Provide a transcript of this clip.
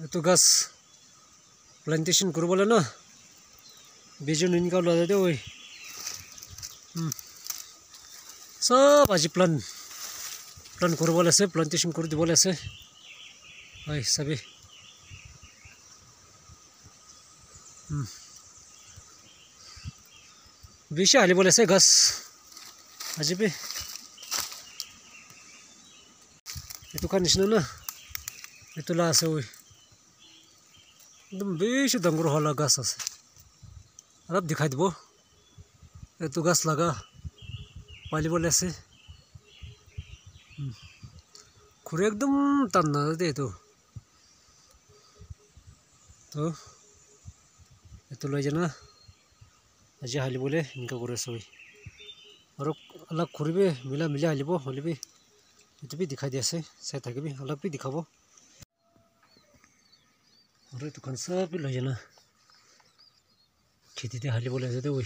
এইটো গাছ প্লান্টেশন কৰিবলৈ না বেজন ইনকা লগাই দে ওই সব আজি প্লান কৰিবলৈ আছে প্লান্টেশন কৰি দিবলৈ আছে ওই সবে বেশি হালিবলৈ আছে গাছ আজি বে এইটো কা নিচিনা না এইটো লা আছে ওই एकदम बेसी डंगर वाला गाछ আছে অলপ দেখাই দিব এইটো গাছ লাগা পালিবলৈ আছে খুৰে একদম টান না দে এইটো তো এইটো লৈ জানা আজি হালিবলৈ ইনকা কৰি আছে আৰু অলপ খুৰিবে মিলা হালিব হলিবি এইটো বি দেখাই দি আছে চাই থাকিবি অলপ বি দেখাব और तो कौन सा भी ले जाना खेती ते हाली बोले जाते हुए